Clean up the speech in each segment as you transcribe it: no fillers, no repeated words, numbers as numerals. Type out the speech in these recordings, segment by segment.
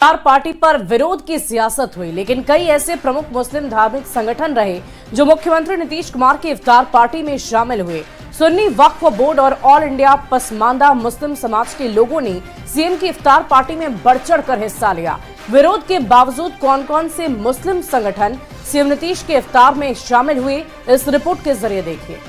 इफ्तार party पर विरोध की सियासत हुई, लेकिन कई ऐसे प्रमुख मुस्लिम धार्मिक संगठन रहे जो मुख्यमंत्री नीतीश कुमार की इफ्तार पार्टी में शामिल हुए। सुन्नी वक्फ बोर्ड और ऑल इंडिया पसमानदा मुस्लिम समाज के लोगों ने सीएम की इफ्तार पार्टी में बढ़ चढ़कर हिस्सा लिया। विरोध के बावजूद कौन कौन से मुस्लिम संगठन सीएम नीतीश के इफ्तार में शामिल हुए, इस रिपोर्ट के जरिए देखिए।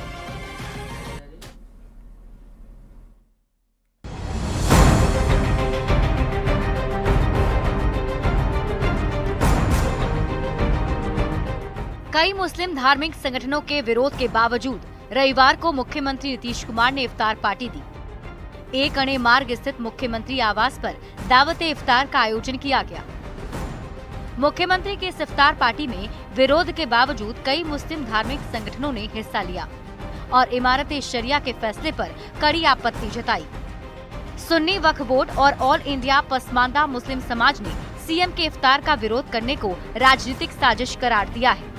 कई मुस्लिम धार्मिक संगठनों के विरोध के बावजूद रविवार को मुख्यमंत्री नीतीश कुमार ने इफ्तार पार्टी दी। एक अणे मार्ग स्थित मुख्यमंत्री आवास पर दावते इफ्तार का आयोजन किया गया। मुख्यमंत्री की इस इफ्तार पार्टी में विरोध के बावजूद कई मुस्लिम धार्मिक संगठनों ने हिस्सा लिया और इमारत शरिया के फैसले पर कड़ी आपत्ति जताई। सुन्नी वक्फ बोर्ड और ऑल इंडिया पसमानदा मुस्लिम समाज ने सीएम के इफ्तार का विरोध करने को राजनीतिक साजिश करार दिया है।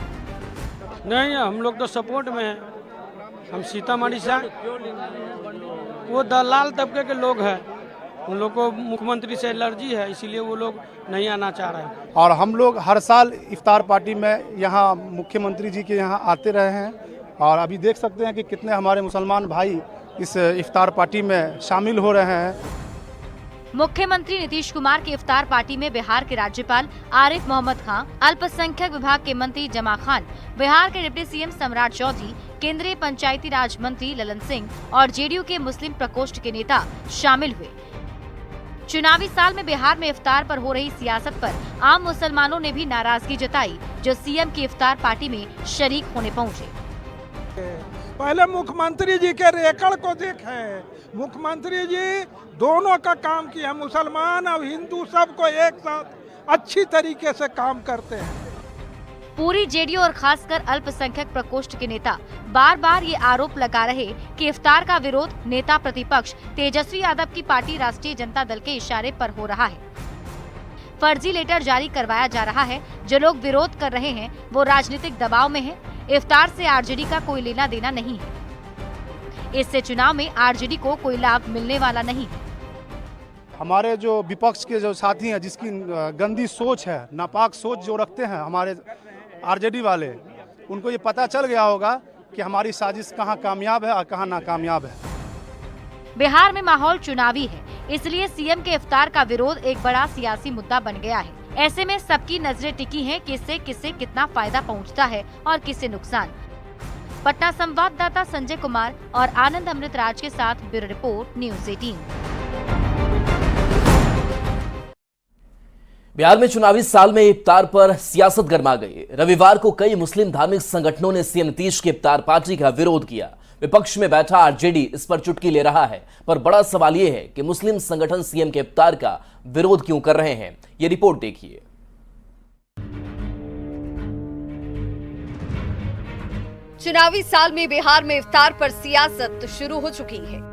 नहीं, हम लोग तो सपोर्ट में हैं। हम सीतामढ़ी से, वो दलाल तबके के लोग हैं, उन लोग को मुख्यमंत्री से एलर्जी है, इसीलिए वो लोग नहीं आना चाह रहे हैं। और हम लोग हर साल इफ्तार पार्टी में यहाँ मुख्यमंत्री जी के यहाँ आते रहे हैं और अभी देख सकते हैं कि कितने हमारे मुसलमान भाई इस इफ्तार पार्टी में शामिल हो रहे हैं। मुख्यमंत्री नीतीश कुमार की इफ्तार पार्टी में बिहार के राज्यपाल आरिफ मोहम्मद खान, अल्पसंख्यक विभाग के मंत्री जमा खान, बिहार के डिप्टी सीएम सम्राट चौधरी, केंद्रीय पंचायती राज मंत्री ललन सिंह और जेडीयू के मुस्लिम प्रकोष्ठ के नेता शामिल हुए। चुनावी साल में बिहार में इफ्तार पर हो रही सियासत पर आम मुसलमानों ने भी नाराजगी जताई, जो सीएम की इफ्तार पार्टी में शरीक होने पहुँचे। पहले मुख्यमंत्री जी के रेकड़ को देखें। मुख्यमंत्री जी दोनों का काम किया, मुसलमान और हिंदू सबको एक साथ अच्छी तरीके से काम करते हैं। पूरी जेडीयू और खासकर अल्पसंख्यक प्रकोष्ठ के नेता बार बार ये आरोप लगा रहे कि इफ्तार का विरोध नेता प्रतिपक्ष तेजस्वी यादव की पार्टी राष्ट्रीय जनता दल के इशारे पर हो रहा है। फर्जी लेटर जारी करवाया जा रहा है। जो लोग विरोध कर रहे हैं वो राजनीतिक दबाव में हैं। इफ्तार से आरजेडी का कोई लेना देना नहीं है। इससे चुनाव में आरजेडी को कोई लाभ मिलने वाला नहीं है। हमारे जो विपक्ष के जो साथी हैं, जिसकी गंदी सोच है, नापाक सोच जो रखते हैं हमारे आरजेडी वाले, उनको ये पता चल गया होगा कि हमारी साजिश कहाँ कामयाब है और कहाँ नाकामयाब है। बिहार में माहौल चुनावी है, इसलिए सीएम के इफ्तार का विरोध एक बड़ा सियासी मुद्दा बन गया है। ऐसे में सबकी नजरें टिकी हैं कि इससे किसे कितना फायदा पहुंचता है और किसे नुकसान। पटना संवाददाता संजय कुमार और आनंद अमृतराज के साथ ब्यूरो रिपोर्ट, न्यूज़ 18। बिहार में चुनावी साल में इफ्तार पर सियासत गर्मा गई। रविवार को कई मुस्लिम धार्मिक संगठनों ने सीएम नीतीश की इफ्तार पार्टी का विरोध किया। विपक्ष में बैठा आरजेडी इस पर चुटकी ले रहा है, पर बड़ा सवाल यह है कि मुस्लिम संगठन सीएम के इफ्तार का विरोध क्यों कर रहे हैं। ये रिपोर्ट देखिए। चुनावी साल में बिहार में इफ्तार पर सियासत शुरू हो चुकी है।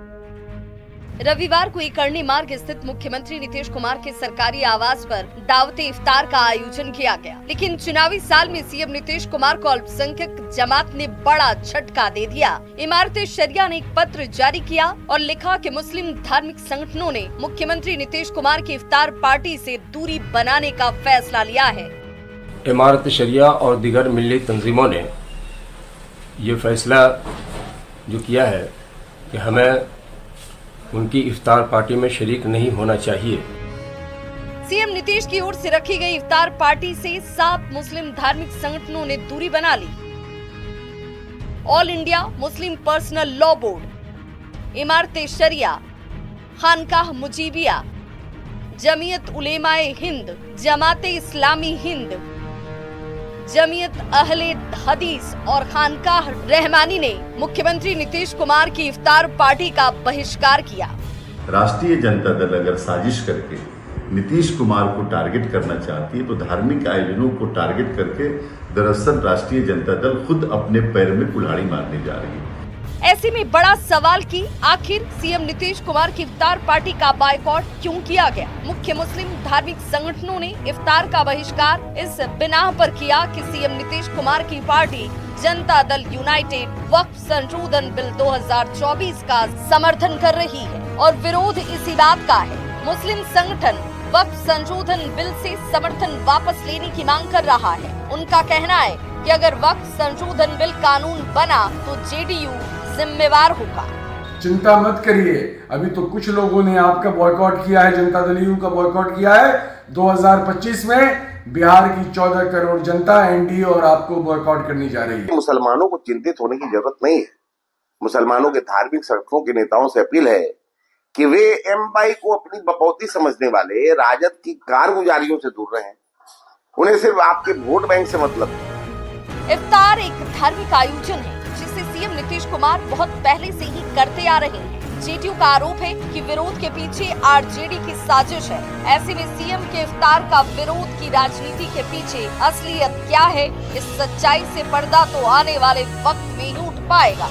रविवार को इकरनी मार्ग स्थित मुख्यमंत्री नीतीश कुमार के सरकारी आवास पर दावते इफ्तार का आयोजन किया गया, लेकिन चुनावी साल में सीएम नीतीश कुमार को अल्पसंख्यक जमात ने बड़ा झटका दे दिया। इमारत शरिया ने एक पत्र जारी किया और लिखा कि मुस्लिम धार्मिक संगठनों ने मुख्यमंत्री नीतीश कुमार की इफ्तार पार्टी से दूरी बनाने का फैसला लिया है। इमारत शरिया और दीगर मिल्ली तंजीमों ने ये फैसला जो किया है कि हमें उनकी इफ्तार पार्टी में शरीक नहीं होना चाहिए। सीएम नीतीश की ओर से रखी गई इफ्तार पार्टी से 7 मुस्लिम धार्मिक संगठनों ने दूरी बना ली। All India Muslim Personal Law Board, Imarat Sharia, Khanqah Mujibia, Jamiat उलेमाए Hind, जमाते इस्लामी हिंद, जमीयत अहले हदीस और खानकाह रहमानी ने मुख्यमंत्री नीतीश कुमार की इफ्तार पार्टी का बहिष्कार किया। राष्ट्रीय जनता दल अगर साजिश करके नीतीश कुमार को टारगेट करना चाहती है तो धार्मिक आयोजनों को टारगेट करके दरअसल राष्ट्रीय जनता दल खुद अपने पैर में कुल्हाड़ी मारने जा रही है। ऐसे में बड़ा सवाल कि आखिर सीएम नीतीश कुमार की इफ्तार पार्टी का बायकॉट क्यों किया गया। मुख्य मुस्लिम धार्मिक संगठनों ने इफ्तार का बहिष्कार इस बिना पर किया कि सीएम नीतीश कुमार की पार्टी जनता दल यूनाइटेड वक्फ संशोधन बिल 2024 का समर्थन कर रही है और विरोध इसी बात का है। मुस्लिम संगठन वक्फ संशोधन बिल से समर्थन वापस लेने की मांग कर रहा है। उनका कहना है कि अगर वक्फ संशोधन बिल कानून बना तो जेडीयू जिम्मेवार होगा। चिंता मत करिए, अभी तो कुछ लोगों ने आपका बॉयकॉट किया है, जनता दल यू का बॉयकॉट किया है। 2025 में बिहार की 14 करोड़ जनता एनडीए और आपको बॉयकॉट करनी जा रही है। मुसलमानों को चिंतित होने की जरूरत नहीं है। मुसलमानों के धार्मिक संगठनों के नेताओं से अपील है कि वे एमवाई को अपनी बपौती समझने वाले राजद की कारगुजारियों से दूर रहें। उन्हें सिर्फ आपके वोट बैंक से मतलब है। इफ्तार एक धार्मिक आयोजन है जिसे सीएम नीतीश कुमार बहुत पहले से ही करते आ रहे हैं। जेडीयू का आरोप है कि विरोध के पीछे आरजेडी की साजिश है। ऐसे में सीएम के इफ्तार का विरोध की राजनीति के पीछे असलियत क्या है, इस सच्चाई से पर्दा तो आने वाले वक्त में ही उठ पाएगा।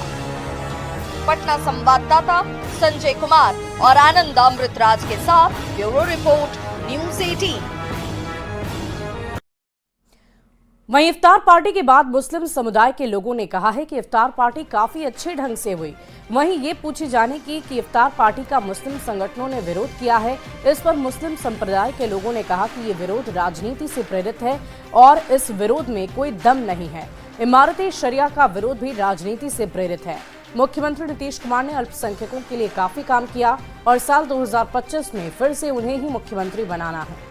पटना संवाददाता संजय कुमार और आनंद अमृतराज के साथ ब्यूरो रिपोर्ट न्यूज़ 18। वहीं इफ्तार पार्टी के बाद मुस्लिम समुदाय के लोगों ने कहा है कि इफ्तार पार्टी काफी अच्छे ढंग से हुई। वहीं ये पूछे जाने की कि इफ्तार पार्टी का मुस्लिम संगठनों ने विरोध किया है, इस पर मुस्लिम संप्रदाय के लोगों ने कहा कि ये विरोध राजनीति से प्रेरित है और इस विरोध में कोई दम नहीं है। इमारते शरिया का विरोध भी राजनीति से प्रेरित है। मुख्यमंत्री नीतीश कुमार ने अल्पसंख्यकों के लिए काफी काम किया और साल 2025 में फिर से उन्हें ही मुख्यमंत्री बनाना है।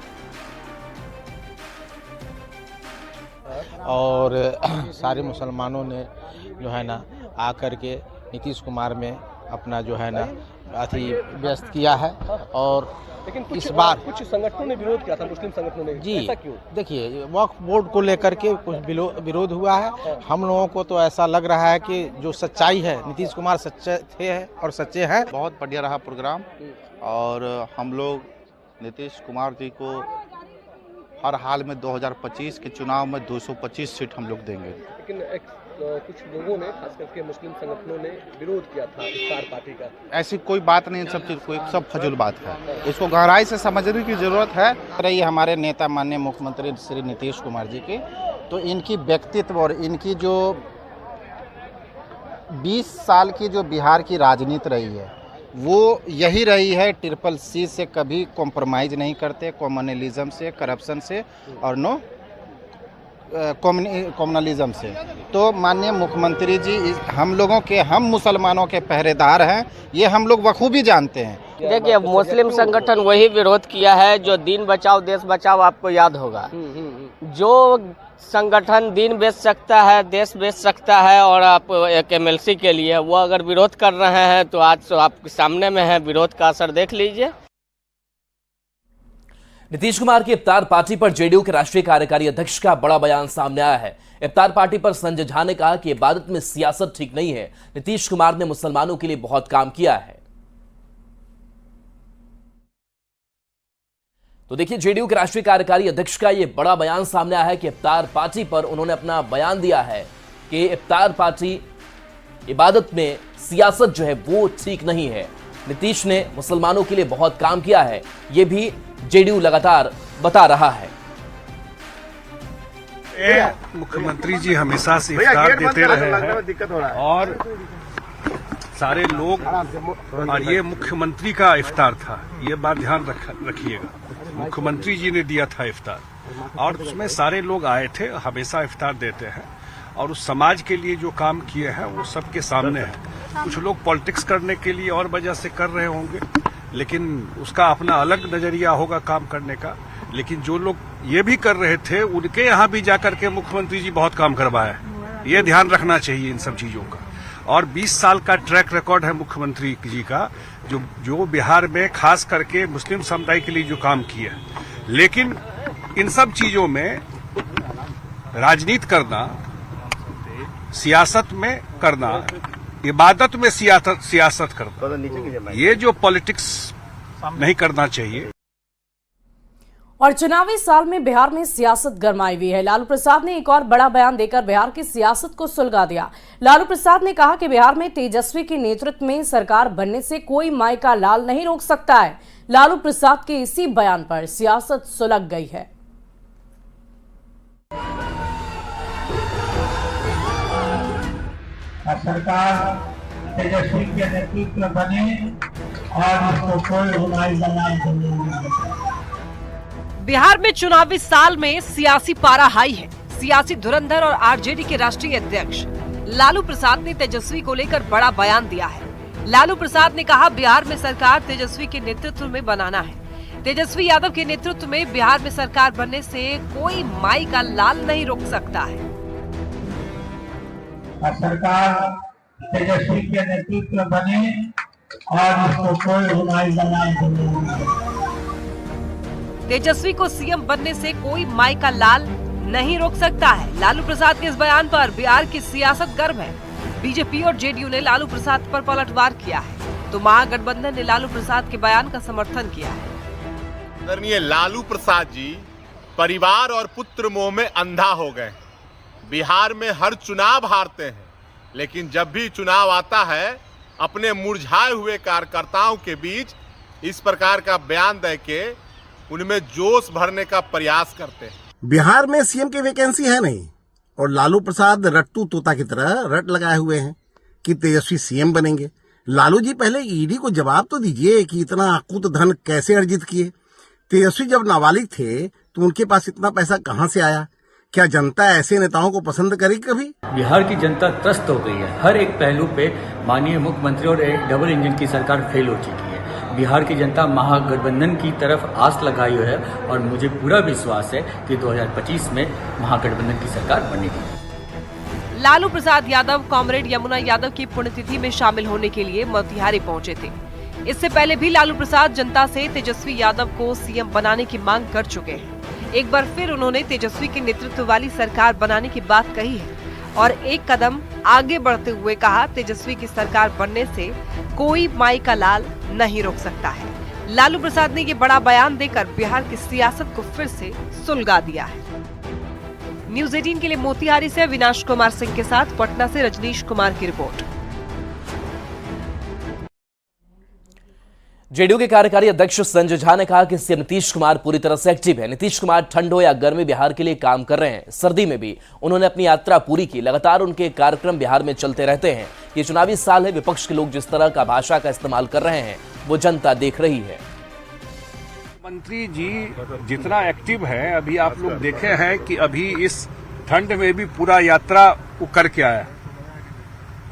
और सारे मुसलमानों ने जो है ना आकर के नीतीश कुमार में अपना जो है ना अति व्यस्त किया है। और लेकिन इस बार कुछ संगठनों ने विरोध किया था, मुस्लिम संगठनों ने। जी ऐसा क्यों? देखिए, वक्फ बोर्ड को लेकर के कुछ विरोध हुआ है। हम लोगों को तो ऐसा लग रहा है कि जो सच्चाई है, नीतीश कुमार सच्चे थे और सच्चे हैं। बहुत बढ़िया रहा प्रोग्राम और हम लोग नीतीश कुमार जी को हर हाल में 2025 के चुनाव में 225 सीट हम लोग देंगे। लेकिन कुछ लोगों ने, खास करके मुस्लिम संगठनों ने विरोध किया था इफ्तार पार्टी का। ऐसी कोई बात नहीं, सब चीज कोई सब फजूल बात है, इसको गहराई से समझने की जरूरत है। रही हमारे नेता माननीय मुख्यमंत्री श्री नीतीश कुमार जी की, तो इनकी व्यक्तित्व और इनकी जो 20 साल की जो बिहार की राजनीति रही है वो यही रही है। ट्रिपल सी से कभी कॉम्प्रोमाइज नहीं करते, कॉम्युनलिज्म से, करप्शन से और नो कम्युनलिज्म से। तो माननीय मुख्यमंत्री जी हम लोगों के, हम मुसलमानों के पहरेदार हैं, ये हम लोग बखूबी जानते हैं। देखिए, मुस्लिम संगठन वही विरोध किया है जो दिन बचाओ देश बचाओ, आपको याद होगा। जो संगठन दिन बेच सकता है, देश बेच सकता है और आप एक एमएलसी के लिए वो अगर विरोध कर रहे हैं तो आज तो आपके सामने में है, विरोध का असर देख लीजिए। नीतीश कुमार की इफ्तार पार्टी पर जेडीयू के राष्ट्रीय कार्यकारी अध्यक्ष का बड़ा बयान सामने आया है। इफ्तार पार्टी पर संजय झा ने कहा कि इबादत में सियासत ठीक नहीं है। नीतीश कुमार ने मुसलमानों के लिए बहुत काम किया है। तो देखिए, जेडीयू के राष्ट्रीय कार्यकारी अध्यक्ष का यह बड़ा बयान सामने आया है कि इफ्तार पार्टी पर उन्होंने अपना बयान दिया है कि इफ्तार पार्टी इबादत में सियासत जो है वो ठीक नहीं है। नीतीश ने मुसलमानों के लिए बहुत काम किया है, ये भी जेडीयू लगातार बता रहा है। मुख्यमंत्री जी हमेशा से इफ्तार देते रहे हैं और सारे लोग, और ये मुख्यमंत्री का इफ्तार था, ये बात ध्यान रखिएगा। मुख्यमंत्री जी ने दिया था इफ्तार और उसमें सारे लोग आए थे। हमेशा इफ्तार देते हैं और उस समाज के लिए जो काम किए हैं वो सबके सामने है। कुछ लोग पॉलिटिक्स करने के लिए और वजह से कर रहे होंगे, लेकिन उसका अपना अलग नजरिया होगा काम करने का। लेकिन जो लोग ये भी कर रहे थे, उनके यहाँ भी जाकर के मुख्यमंत्री जी बहुत काम करवाए। ये ध्यान रखना चाहिए इन सब चीजों का। और 20 साल का ट्रैक रिकॉर्ड है मुख्यमंत्री जी का, जो बिहार में खास करके मुस्लिम समुदाय के लिए जो काम किया है। लेकिन इन सब चीजों में राजनीति करना, सियासत में करना, इबादत में सियासत करना, ये जो पॉलिटिक्स नहीं करना चाहिए। और चुनावी साल में बिहार में सियासत गरमाई हुई है। लालू प्रसाद ने एक और बड़ा बयान देकर बिहार की सियासत को सुलगा दिया। लालू प्रसाद ने कहा कि बिहार में तेजस्वी के नेतृत्व में सरकार बनने से कोई माई का लाल नहीं रोक सकता है। लालू प्रसाद के इसी बयान पर सियासत सुलग गई है। सरकार तेजस्वी के नेतृत्व में बने और इसको कोई माई का लाल नहीं। बिहार में चुनावी साल में सियासी पारा हाई है। सियासी धुरंधर और आरजेडी के राष्ट्रीय अध्यक्ष लालू प्रसाद ने तेजस्वी को लेकर बड़ा बयान दिया है। लालू प्रसाद ने कहा, बिहार में सरकार तेजस्वी के नेतृत्व में बनाना है। तेजस्वी यादव के नेतृत्व में बिहार में सरकार बनने से कोई माई का लाल नहीं रोक सकता है। सरकार तेजस्वी के नेतृत्व में बने और इसको कोई माई का लाल नहीं। तेजस्वी को सीएम बनने से कोई माई का लाल नहीं रोक सकता है। लालू प्रसाद के इस बयान पर बिहार की सियासत गर्म है। बीजेपी और जेडीयू ने लालू प्रसाद पर पलटवार किया है, तो महागठबंधन ने लालू प्रसाद के बयान का समर्थन किया है। आदरणीय लालू प्रसाद जी परिवार और पुत्र मोह में अंधा हो गए। बिहार में हर चुनाव हारते हैं, लेकिन जब भी चुनाव आता है अपने मुरझाए हुए कार्यकर्ताओं के बीच इस प्रकार का बयान देके उनमें जोश भरने का प्रयास करते हैं। बिहार में सीएम की वैकेंसी है नहीं और लालू प्रसाद रट्टू तोता की तरह रट लगाए हुए हैं कि तेजस्वी सीएम बनेंगे। लालू जी पहले ईडी को जवाब तो दीजिए कि इतना अकूत धन कैसे अर्जित किए। तेजस्वी जब नाबालिग थे तो उनके पास इतना पैसा कहां से आया? क्या जनता ऐसे नेताओं को पसंद करेगी कभी? बिहार की जनता त्रस्त हो गई है। हर एक पहलू पे माननीय मुख्यमंत्री और डबल इंजन की सरकार फेल हो चुकी है। बिहार की जनता महागठबंधन की तरफ आस लगाई हुई है और मुझे पूरा विश्वास है कि 2025 में महागठबंधन की सरकार बनेगी। लालू प्रसाद यादव कॉमरेड यमुना यादव की पुण्यतिथि में शामिल होने के लिए मोतिहारी पहुंचे थे। इससे पहले भी लालू प्रसाद जनता से तेजस्वी यादव को सीएम बनाने की मांग कर चुके हैं। एक बार फिर उन्होंने तेजस्वी के नेतृत्व वाली सरकार बनाने की बात कही है और एक कदम आगे बढ़ते हुए कहा, तेजस्वी की सरकार बनने से कोई माई का लाल नहीं रोक सकता है। लालू प्रसाद ने ये बड़ा बयान देकर बिहार की सियासत को फिर से सुलगा दिया है। न्यूज़ 18 के लिए मोतिहारी से अविनाश कुमार सिंह के साथ पटना से रजनीश कुमार की रिपोर्ट। जेडीयू के कार्यकारी अध्यक्ष संजय झा ने कहा कि सीएम नीतीश कुमार पूरी तरह से एक्टिव है। नीतीश कुमार ठंड हो या गर्मी बिहार के लिए काम कर रहे हैं। सर्दी में भी उन्होंने अपनी यात्रा पूरी की। लगातार उनके कार्यक्रम बिहार में चलते रहते हैं। ये चुनावी साल है। विपक्ष के लोग जिस तरह का भाषा का इस्तेमाल कर रहे हैं वो जनता देख रही है। मंत्री जी जितना एक्टिव है, अभी आप लोग देखे हैं कि अभी इस ठंड में भी पूरा यात्रा वो करके आया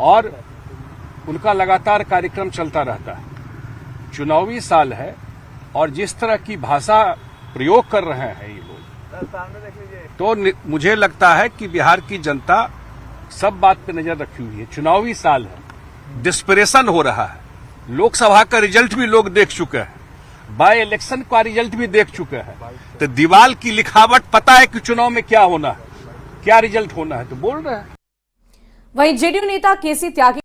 और उनका लगातार कार्यक्रम चलता रहता है। चुनावी साल है और जिस तरह की भाषा प्रयोग कर रहे हैं ये लोग, तो मुझे लगता है कि बिहार की जनता सब बात पे नजर रखी हुई है। चुनावी साल है, डिस्परेशन हो रहा है। लोकसभा का रिजल्ट भी लोग देख चुके हैं, बाय इलेक्शन का रिजल्ट भी देख चुके हैं, तो दीवार की लिखावट पता है कि चुनाव में क्या होना है, क्या रिजल्ट होना है, तो बोल रहे हैं। वहीं जेडीयू नेता केसी त्यागी